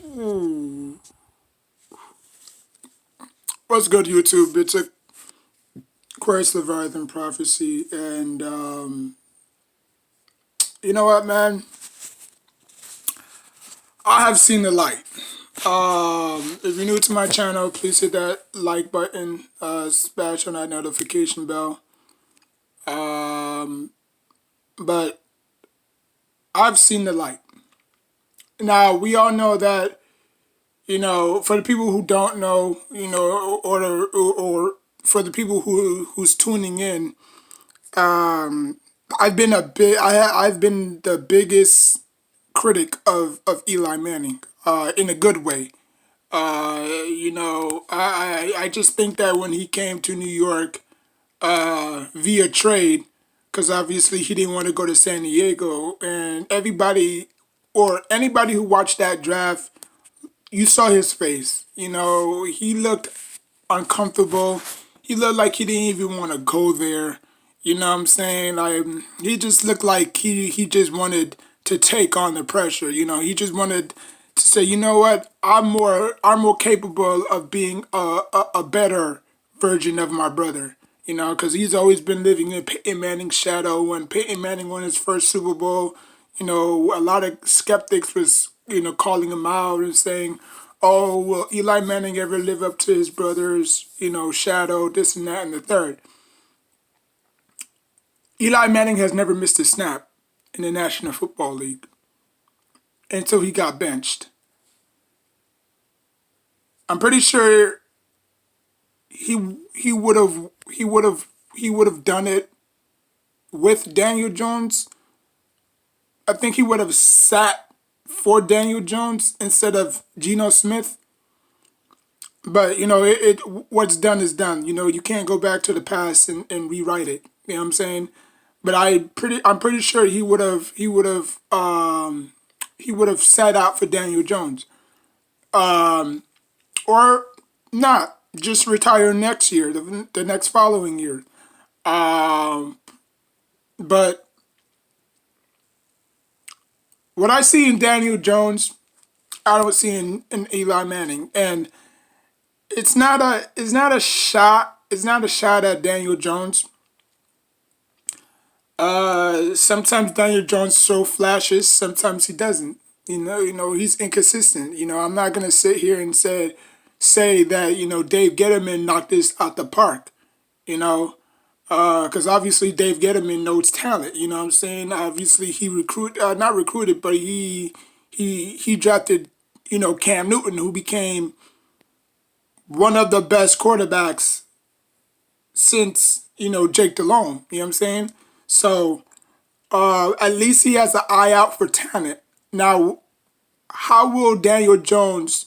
Ooh. What's good, YouTube? It's a Christ Leviathan prophecy, and you know what, man? I have seen the light. If you're new to my channel, please hit that like button, smash on that notification bell. Um, but I've seen the light. Now we all know that, for the people who don't know, or for the people who's tuning in, I've been a bit. I've been the biggest critic of Eli Manning, in a good way. I just think that when he came to New York, via trade, because obviously he didn't want to go to San Diego, and everybody or anybody who watched that draft, you saw his face. He looked uncomfortable. He looked like he didn't even want to go there. You know what I'm saying? Like, he just looked like he just wanted to take on the pressure. He just wanted to say, you know what, I'm more capable of being a better version of my brother. Because he's always been living in Peyton Manning's shadow. When Peyton Manning won his first Super Bowl, a lot of skeptics was calling him out and saying, "Oh, will Eli Manning ever live up to his brother's shadow? This and that and the third." Eli Manning has never missed a snap in the National Football League until he got benched. I'm pretty sure he would have done it with Daniel Jones. I think he would have sat for Daniel Jones instead of Geno Smith. But what's done is done. You can't go back to the past and rewrite it. You know what I'm saying? But I'm pretty sure he would have sat out for Daniel Jones. Or not. Just retire next year, the next following year. But what I see in Daniel Jones, I don't see in Eli Manning. And it's not a shot. It's not a shot at Daniel Jones. Sometimes Daniel Jones show flashes, sometimes he doesn't. He's inconsistent. I'm not gonna sit here and say that Dave Gettleman knocked this out the park. You know, because obviously Dave Gettleman knows talent. You know what I'm saying? Obviously he not recruited, but he drafted Cam Newton, who became one of the best quarterbacks since Jake Delhomme. You know what I'm saying? So at least he has an eye out for talent. Now, how will Daniel Jones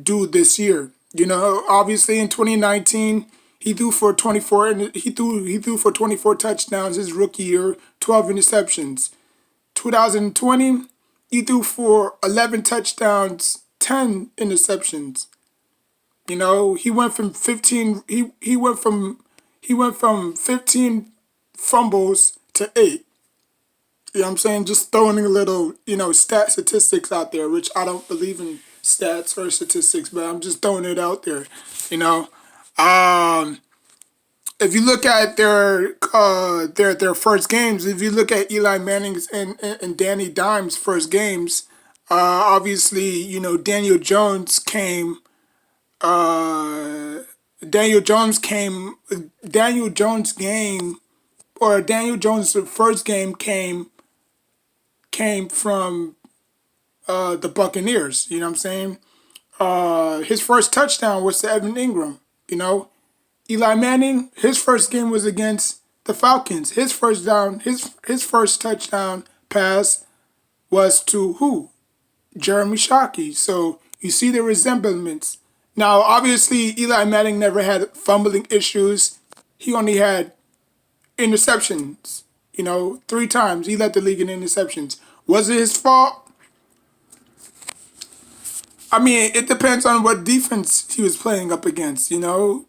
do this year? Obviously in 2019 he threw for 24 and he threw for 24 touchdowns his rookie year, 12 interceptions. 2020 he threw for 11 touchdowns, 10 interceptions. He went from 15 he went from 15 fumbles to 8. You know what I'm saying? Just throwing a little, statistics out there, which I don't believe in stats or statistics, but I'm just throwing it out there. You know, um, if you look at their first games, if you look at Eli Manning's and Danny Dimes' first games, obviously Daniel Jones came. Uh, Daniel Jones came. Daniel Jones game or Daniel Jones' first game came from the Buccaneers. You know what I'm saying? His first touchdown was to Evan Ingram. You know, Eli Manning, his first game was against the Falcons. His first touchdown pass was to who? Jeremy Shockey. So you see the resemblance. Now, obviously, Eli Manning never had fumbling issues. He only had interceptions. 3 times he led the league in interceptions. Was it his fault? I mean, it depends on what defense he was playing up against,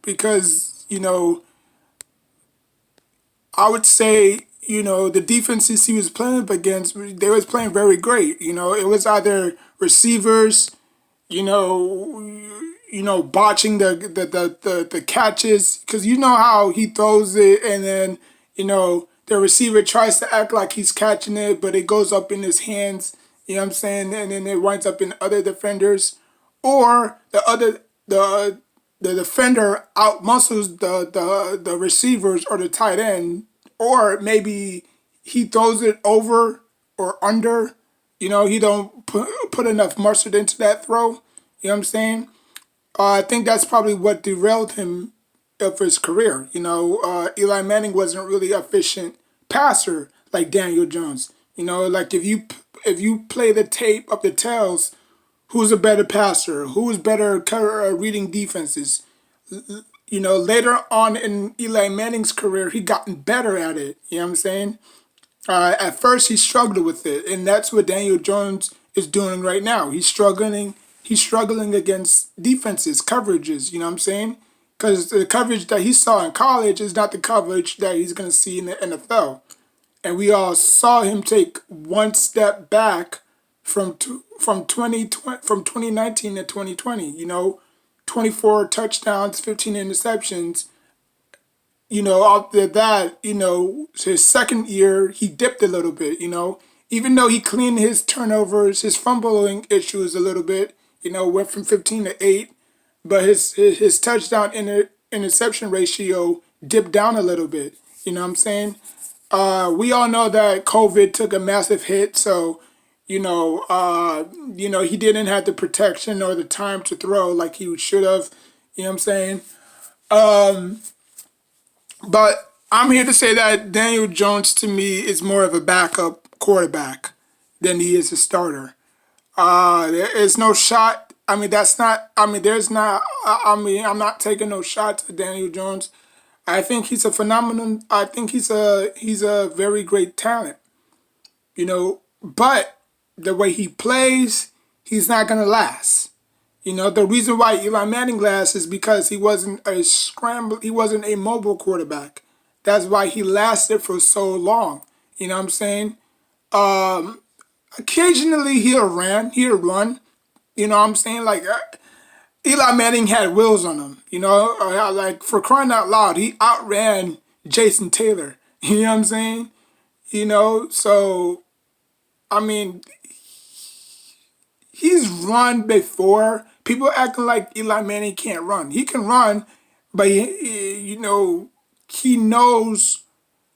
because, I would say, the defenses he was playing up against, they was playing very great. It was either receivers, you know, botching the catches because you know how he throws it and then the receiver tries to act like he's catching it, but it goes up in his hands. You know what I'm saying? And then it winds up in other defenders, or the defender out muscles the receivers or the tight end, or maybe he throws it over or under. He don't put enough mustard into that throw. You know what I'm saying? I think that's probably what derailed him of his career. Eli Manning wasn't really efficient passer like Daniel Jones. Like if you play the tape of the tells, who's a better passer? Who's better reading defenses? Later on in Eli Manning's career, he gotten better at it. You know what I'm saying? At first, he struggled with it, and that's what Daniel Jones is doing right now. He's struggling. He's struggling against defenses, coverages. You know what I'm saying? Because the coverage that he saw in college is not the coverage that he's going to see in the NFL. And we all saw him take one step back from 2019 to 2020. 24 touchdowns, 15 interceptions. After that, his second year, he dipped a little bit, Even though he cleaned his turnovers, his fumbling issues a little bit, went from 15 to 8, but his touchdown interception ratio dipped down a little bit. You know what I'm saying? We all know that COVID took a massive hit, so he didn't have the protection or the time to throw like he should have. You know what I'm saying? But I'm here to say that Daniel Jones to me is more of a backup quarterback than he is a starter. There is no shot. I mean, that's not. I mean, there's not. I'm not taking no shots at Daniel Jones. I think he's a phenomenon. I think he's a very great talent. But the way he plays, he's not gonna last. The reason why Eli Manning lasts is because he wasn't a scramble. He wasn't a mobile quarterback. That's why he lasted for so long. You know what I'm saying? Occasionally he'll run. You know what I'm saying? Like Eli Manning had wheels on him. Like for crying out loud, he outran Jason Taylor. You know what I'm saying? So I mean, he's run before. People acting like Eli Manning can't run. He can run, but he knows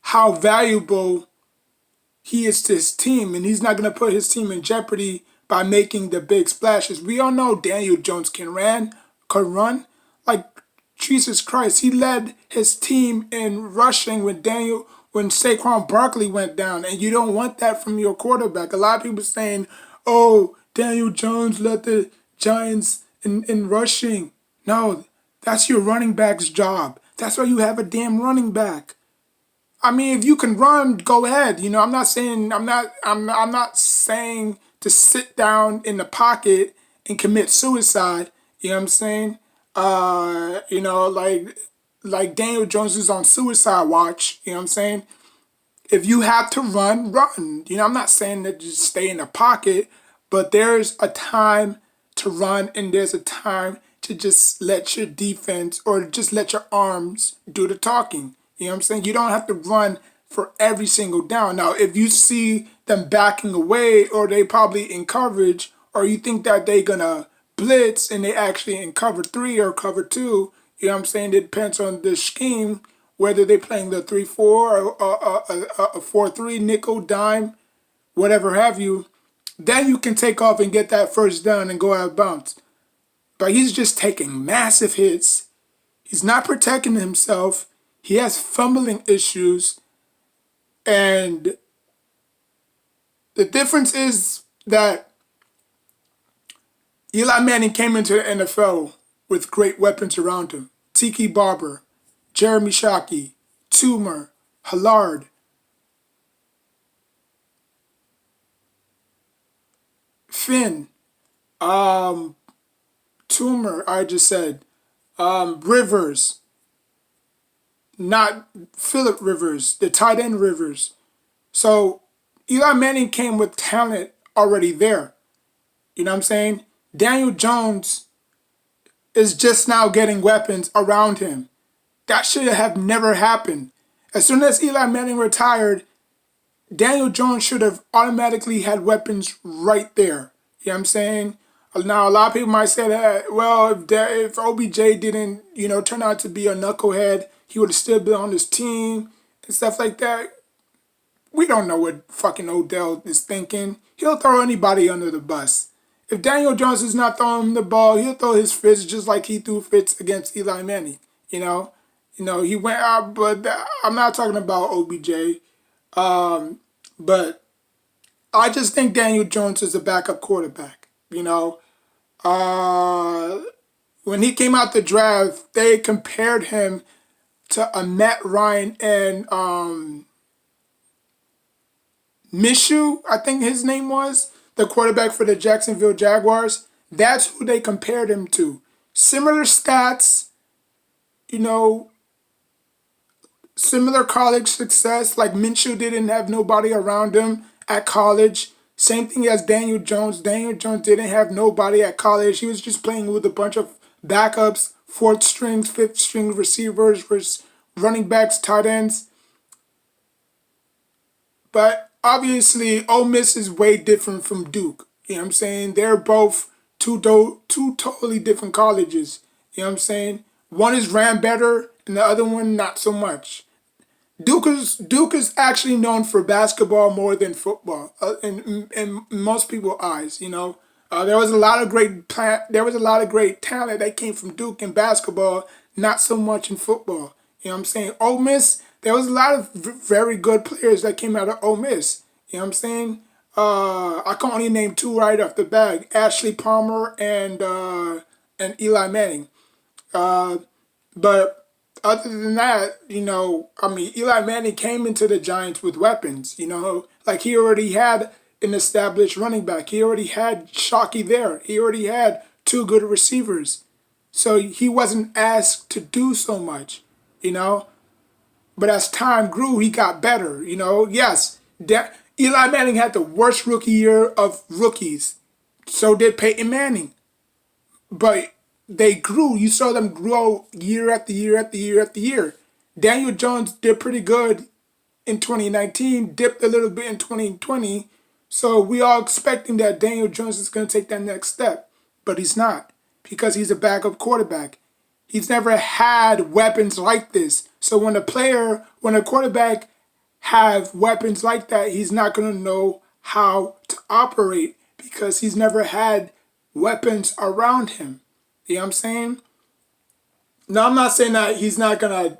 how valuable he is to his team, and he's not going to put his team in jeopardy by making the big splashes. We all know Daniel Jones can run. Like Jesus Christ, he led his team in rushing when Saquon Barkley went down, and you don't want that from your quarterback. A lot of people saying, "Oh, Daniel Jones led the Giants in rushing." No, that's your running back's job. That's why you have a damn running back. I mean, if you can run, go ahead. I'm not saying to sit down in the pocket and commit suicide. You know what I'm saying? Like Daniel Jones is on suicide watch. You know what I'm saying? If you have to run, run. I'm not saying that just stay in the pocket, but there's a time to run and there's a time to just let your defense or just let your arms do the talking. You know what I'm saying? You don't have to run for every single down. Now, if you see them backing away or they probably in coverage or you think that they're going to blitz and they actually in cover 3 or cover 2, you know what I'm saying? It depends on the scheme, whether they're playing the 3-4 or a 4-3 nickel dime, whatever have you. Then you can take off and get that first down and go out of bounds. But he's just taking massive hits. He's not protecting himself. He has fumbling issues. And the difference is that Eli Manning came into the NFL with great weapons around him. Tiki Barber, Jeremy Shockey, Toomer, Hillard, Finn, Toomer, I just said, Rivers, not Philip Rivers, the tight end Rivers. So Eli Manning came with talent already there. You know what I'm saying? Daniel Jones is just now getting weapons around him. That should have never happened. As soon as Eli Manning retired, Daniel Jones should have automatically had weapons right there. You know what I'm saying? Now, a lot of people might say that, well, if OBJ didn't, turn out to be a knucklehead, he would have still been on this team and stuff like that. We don't know what fucking Odell is thinking. He'll throw anybody under the bus. If Daniel Jones is not throwing him the ball, he'll throw his fits just like he threw fits against Eli Manning. He went out, but I'm not talking about OBJ. But I just think Daniel Jones is a backup quarterback. When he came out the draft, they compared him to a Matt Ryan and Minshew, I think his name was, the quarterback for the Jacksonville Jaguars. That's who they compared him to. Similar stats, similar college success. Like Minshew didn't have nobody around him at college. Same thing as Daniel Jones. Daniel Jones didn't have nobody at college. He was just playing with a bunch of backups, fourth strings, fifth string receivers, running backs, tight ends. But obviously, Ole Miss is way different from Duke. You know what I'm saying? They're both two totally different colleges. You know what I'm saying? One is ran better, and the other one not so much. Duke is actually known for basketball more than football in most people's eyes. There was a lot of great talent that came from Duke in basketball, not so much in football. You know what I'm saying? Ole Miss, there was a lot of very good players that came out of Ole Miss. You know what I'm saying? I can only name two right off the bat: Ashley Palmer and Eli Manning. But other than that, Eli Manning came into the Giants with weapons. Like he already had an established running back. He already had Shockey there. He already had two good receivers. So he wasn't asked to do so much. But as time grew, he got better. Yes, Eli Manning had the worst rookie year of rookies. So did Peyton Manning. But they grew. You saw them grow year after year after year after year. Daniel Jones did pretty good in 2019, dipped a little bit in 2020. So we are expecting that Daniel Jones is going to take that next step. But he's not, because he's a backup quarterback. He's never had weapons like this. So when a quarterback have weapons like that, he's not going to know how to operate because he's never had weapons around him. You know what I'm saying? Now, I'm not saying that he's not going to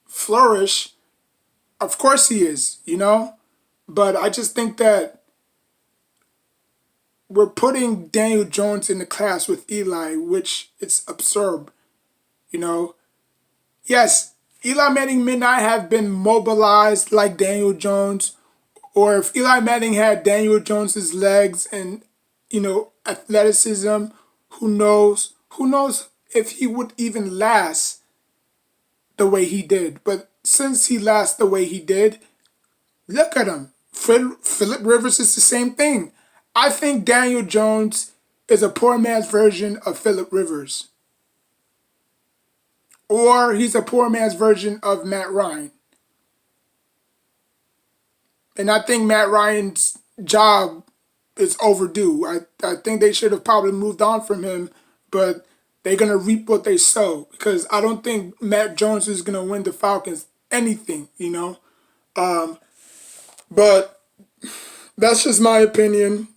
flourish. Of course he is, But I just think that we're putting Daniel Jones in the class with Eli, which is absurd. Yes, Eli Manning may not have been mobilized like Daniel Jones, or if Eli Manning had Daniel Jones's legs and, athleticism, who knows? Who knows if he would even last the way he did. But since he lasts the way he did, look at him. Philip Rivers is the same thing. I think Daniel Jones is a poor man's version of Philip Rivers. Or he's a poor man's version of Matt Ryan. And I think Matt Ryan's job is overdue. I think they should have probably moved on from him, but they're going to reap what they sow, because I don't think Matt Jones is going to win the Falcons anything, But that's just my opinion,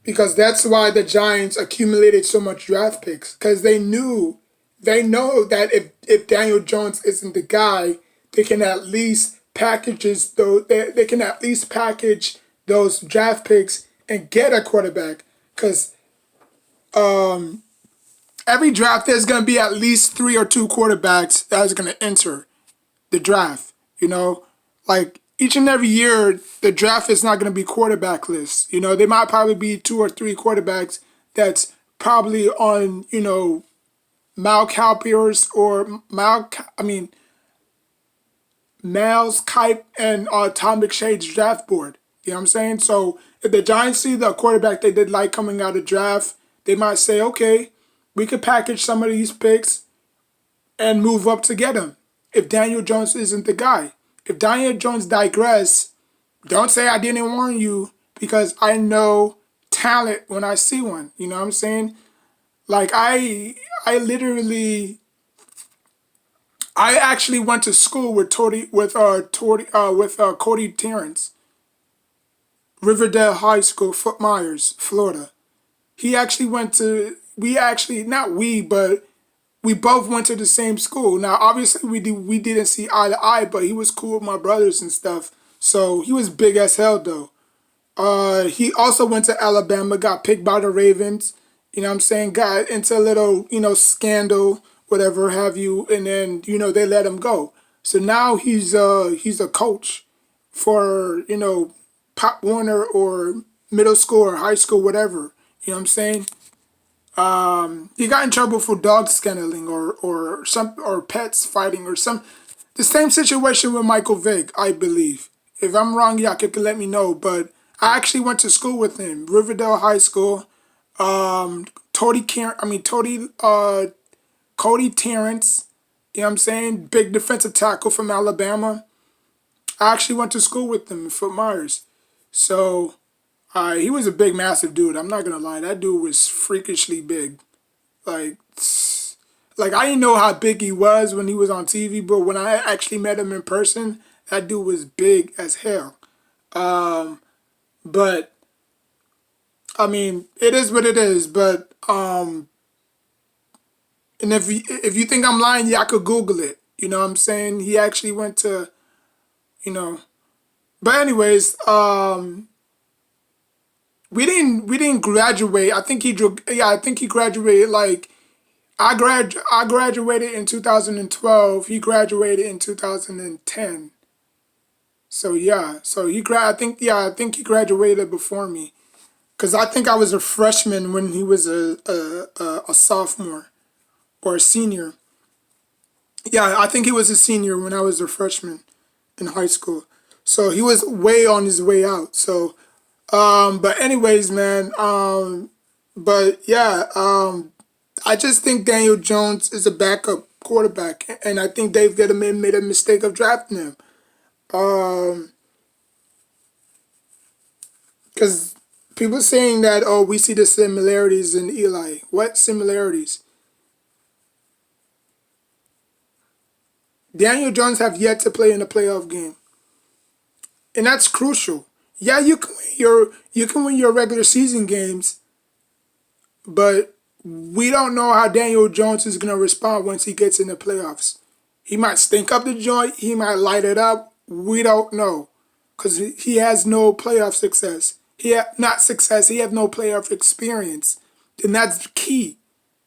because that's why the Giants accumulated so much draft picks, because they know that if Daniel Jones isn't the guy, they can at least they can at least package those draft picks and get a quarterback, because every draft there's going to be at least 3 or 2 quarterbacks that is going to enter the draft. Like each and every year, the draft is not going to be quarterbackless. There might probably be 2 or 3 quarterbacks that's probably on, Mal Cowper's or Miles, Kipe, and Tom McShay's draft board. You know what I'm saying? So if the Giants see the quarterback they did like coming out of draft, they might say, okay, we could package some of these picks and move up to get him. If Daniel Jones isn't the guy. If Daniel Jones digress, don't say I didn't warn you because I know talent when I see one. You know what I'm saying? Like I actually went to school with Cody Terrence, Riverdale High School, Fort Myers, Florida. He actually went to not we, but we both went to the same school. Now, obviously, we didn't see eye to eye, but he was cool with my brothers and stuff. So he was big as hell, though. He also went to Alabama, got picked by the Ravens. You know what I'm saying? Got into a little, scandal, whatever have you, and then, they let him go. So now he's a coach for, Pop Warner or middle school or high school, whatever. You know what I'm saying? He got in trouble for dog skenneling or pets fighting or some the same situation with Michael Vick, I believe. If I'm wrong, y'all could let me know. But I actually went to school with him, Riverdale High School. Cody Terrence. You know what I'm saying? Big defensive tackle from Alabama. I actually went to school with him in Fort Myers. So he was a big, massive dude. I'm not gonna lie, that dude was freakishly big. Like, I didn't know how big he was when he was on TV, but when I actually met him in person, that dude was big as hell. But I mean, it is what it is. But and if you think I'm lying, yeah, I could Google it. You know what I'm saying? He actually went to, you know. But anyways, we didn't graduate. I think he graduated like I graduated in 2012. He graduated in 2010. So yeah, I think he graduated before me. Cause I think I was a freshman when he was a sophomore or a senior. Yeah, I think he was a senior when I was a freshman in high school. So he was way on his way out. So but anyways, man, but yeah, I just think Daniel Jones is a backup quarterback, and I think Dave Gettleman made a mistake of drafting him. Because people saying that, oh, we see the similarities in Eli. What similarities? Daniel Jones have yet to play in a playoff game, and that's crucial. Yeah, you can win your regular season games, but we don't know how Daniel Jones is gonna respond once he gets in the playoffs. He might stink up the joint. He might light it up. We don't know, because he has no playoff success. Not success. He has no playoff experience, and that's key.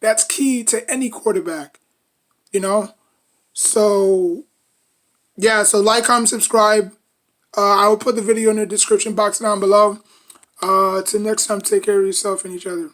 That's key to any quarterback. You know. So yeah. So like, comment, subscribe. I will put the video in the description box down below. Till next time, take care of yourself and each other.